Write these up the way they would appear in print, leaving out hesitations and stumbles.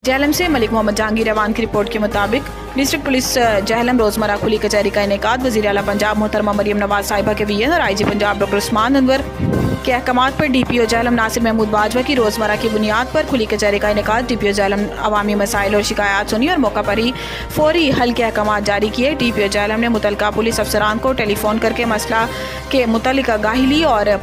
जहलम से मलिक मोहम्मद जहांगीर अवान की रिपोर्ट के मुताबिक डिस्ट्रिक्ट पुलिस जहलम रोजमर्रा खुली कचहरी का इनेकाद वज़ीर आला पंजाब मोहतरमा मरियम नवाज साहिबा के वीएन और IG पंजाब डॉक्टर उस्मान अनवर के अहकामात पर DPO जहलम नासिर महमूद बाजवा की रोजमर्रा की बुनियाद पर खुली कचहरी का इनेकाद। DPO जहलम अवामी मसाइल और शिकायत सुनी और मौका पर ही फौरी हल के अहकामात जारी किए। DPO जहलम ने मुतलका पुलिस अफसरान को टेलीफोन करके मसला के मुतल्लिक आगाही ली और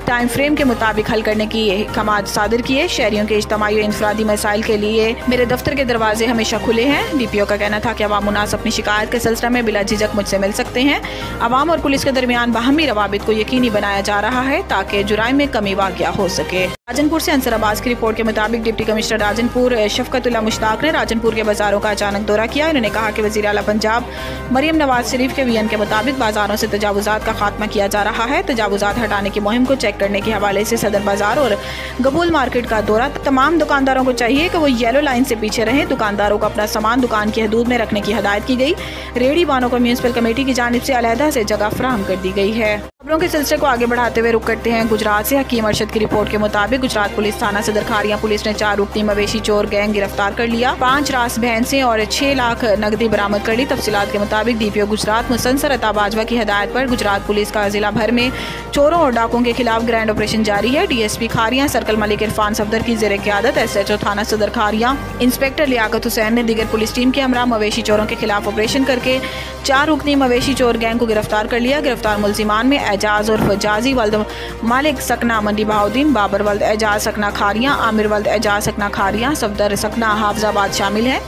टाइम फ्रेम के मुताबिक हल करने की अहकामात सादिर किए। शहरियों के इज्तिमाई और इंफरादी मसाइल के लिए मेरे दफ्तर के दरवाजे हमेशा खुले हैं। DPO का कहना था कि अवाम मुनास अपनी शिकायत के सिलसिले में बिला झिझक मुझसे मिल सकते हैं। अवाम और पुलिस के दरमियान बाहमी रवाबित को यकीनी बनाया जा रहा है ताकि जुराइम में कमी वाक़या हो सके। राजनपुर से अंसर अब्बास की रिपोर्ट के मुताबिक डिप्टी कमिश्नर राजनपुर शफकतुल्लाह मुश्ताक ने राजनपुर के बाजारों का अचानक दौरा किया। इन्होंने कहा कि वज़ीर आला पंजाब मरियम नवाज शरीफ के वीएन के मुताबिक बाजारों से तजावुजात का खात्मा किया जा रहा है। तजावुजात हटाने की मुहिम को चेक करने के हवाले से सदर बाजार और गबूल मार्केट का दौरा। तमाम दुकानदारों को चाहिए कि वो येलो लाइन से पीछे रहें। दुकानदारों को अपना सामान दुकान की हदूद में रखने की हिदायत की गई। रेहड़ी बानों को म्यूनिसिपल कमेटी की जानिब से अलहदा से जगह फराहम कर दी गई है। खबरों के सिलसिले को आगे बढ़ाते हुए रुक करते हैं गुजरात से। हकीम अरशद की रिपोर्ट के मुताबिक गुजरात पुलिस थाना सदर खारियां पुलिस ने 4 रुकनी मवेशी चोर गैंग गिरफ्तार कर लिया। 5 रास भैंसें और 6 लाख नकदी बरामद कर ली। तफसीलात के मुताबिक DPO गुजरात मुसन्सर अता बाजवा की हिदायत पर गुजरात पुलिस का जिला भर में चोरों और डाकुओं के खिलाफ ग्रैंड ऑपरेशन जारी है। DSP खारियां सर्कल मलिक इरफान सफदर की ज़ेरे क़यादत SHO थाना सदर खारियां इंस्पेक्टर लियाकत हुसैन ने दीगर पुलिस टीम के हमरा मवेशी चोरों के खिलाफ ऑपरेशन करके 4 रुकनी मवेशी चोर गैंग को गिरफ्तार कर लिया। गिरफ्तार मुलजिमान में एजाज और फजाजी वल्द मालिक सकना मंडी बहाउद्दीन, बाबर वल्द एजाज सकना खारियां, आमिर वल्द एजाज सकना खारियां, सफदर सकना हाफजाबाद शामिल हैं।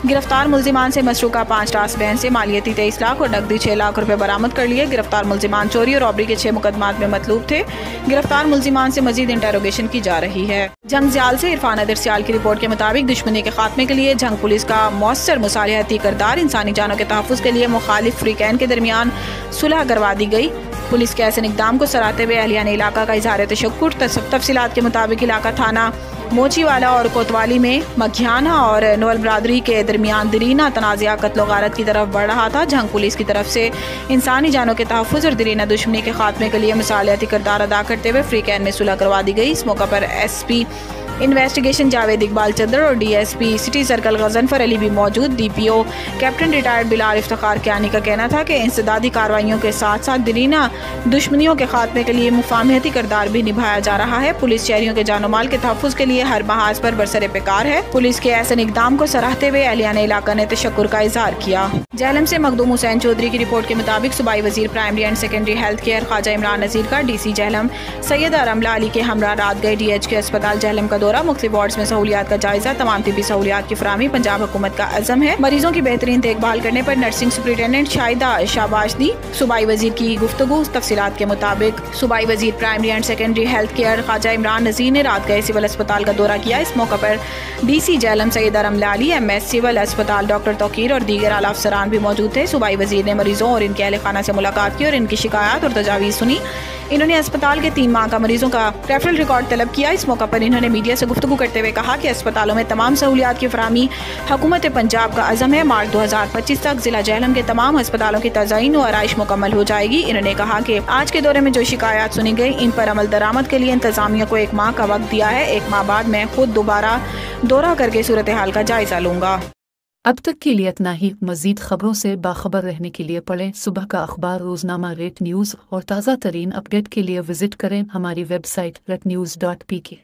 गिरफ्तार मुलजिमान से मशरूका 5 रास बहन से मालियती 23 लाख और नकदी 6 लाख रुपए बरामद कर लिए। गिरफ्तार मुलजिमान चोरी और रॉबरी के 6 मुकदमात में मतलूब थे। गिरफ्तार मुलजिमान से मजीद इंटेरोगेशन की जा रही है। जंग ज़याल से इरफान अदर सियाल की रिपोर्ट के मुताबिक दुश्मनी के खात्मे के लिए जंग पुलिस का मौसर मुसालिहती किरदार। इंसानी जानों के तहफ़्फ़ुज़ के लिए मुखालिफ फ्रीकैन के दरमियान सुलह करवा दी गई। पुलिस के ऐसे इक़दाम को सराहते हुए अहलियान इलाका का इज़हार तशक्कुर। तफसीलात के मुताबिक इलाका थाना मोचीवाला और कोतवाली में मघियाना और नवल बरादरी के दरमियान दरीना तनाज़ा कत्ल गारत की तरफ बढ़ रहा था। जंग पुलिस की तरफ से इंसानी जानों के तहफ़्फ़ुज़ और दरीना दुश्मनी के खात्मे के लिए मुसालिहती किरदार अदा करते हुए फ्रीकैन में सुलह करवा दी गई। इस मौका पर SP इन्वेस्टिगेशन जावेद इकबाल चंद्र और DSP city circle Ghazanfar Ali भी मौजूद। DPO captain retired Bilal Iftikhar Kiyani का कहना था कि इंसदादी कार्रवाइयों के साथ साथ दरीना दुश्मनियों के खात्मे के लिए मुफाहमती किरदार भी निभाया जा रहा है। पुलिस शहरियों के जानो माल के तहफ़्फ़ुज़ के लिए हर महाज पर बरसरे पेकार है। पुलिस के ऐसे इक़दाम को सराहते हुए अहलियान इलाका ने तशक्कुर का इज़हार किया। जहलम से मखदूम हुसैन चौधरी की रिपोर्ट के मुताबिक सूबाई वज़ीर primary and secondary health care Khwaja Imran Nazir का DC जहलम सैयद रमला अली के हमरा रात गए DHK अस्पताल जहलम का दौरा। मुख्तलिफ वार्ड्स में सहूलियात का जायजा। तमाम तिब्बी सहूलियात की फराहमी पंजाब हुकूमत का अज़म है। मरीजों की बेहतरीन देखभाल करने पर नर्सिंग सुपरिटेंडेंट शाहिदा शाबाश दी। सूबाई वज़ीर की गुफ्तगू। तफसीलात के मुताबिक सूबाई वज़ीर primary and secondary health care Khwaja Imran Nazir ने रात गए सिविल अस्पताल का दौरा किया। इस मौका पर DC Jhelum Syed Ramla Ali, MS civil अस्पताल डॉक्टर तौकीर और दीगर आला अफसरान भी मौजूद थे। सूबाई वज़ीर ने मरीजों और इनके अहल खाना से मुलाकात की और इनकी शिकायत और तजावीज़ सुनी। इन्होंने अस्पताल के 3 माह का मरीजों का रेफरल रिकॉर्ड तलब किया। इस मौका पर इन्होंने मीडिया से गुफ्तगू करते हुए कहा कि अस्पतालों में तमाम सहूलियात की फराहमी हुकूमत पंजाब का अज़म है। मार्च 2025 तक जिला जहलम के तमाम अस्पतालों की तज़यीन और आराइश मुकम्मल हो जाएगी। इन्होंने कहा कि आज के दौरे में जो शिकायत सुनी गई इन पर अमल दरामद के लिए इंतजामिया को 1 माह का वक्त दिया है। 1 माह बाद मैं खुद दोबारा दौरा करके सूरत हाल का जायजा लूँगा। अब तक के लिए इतना ही। मज़ीद खबरों से बाखबर रहने के लिए पढ़ें सुबह का अखबार, रोज़नामा रेट न्यूज़ और ताज़ा तरीन अपडेट के लिए विजिट करें हमारी वेबसाइट retnews.pk।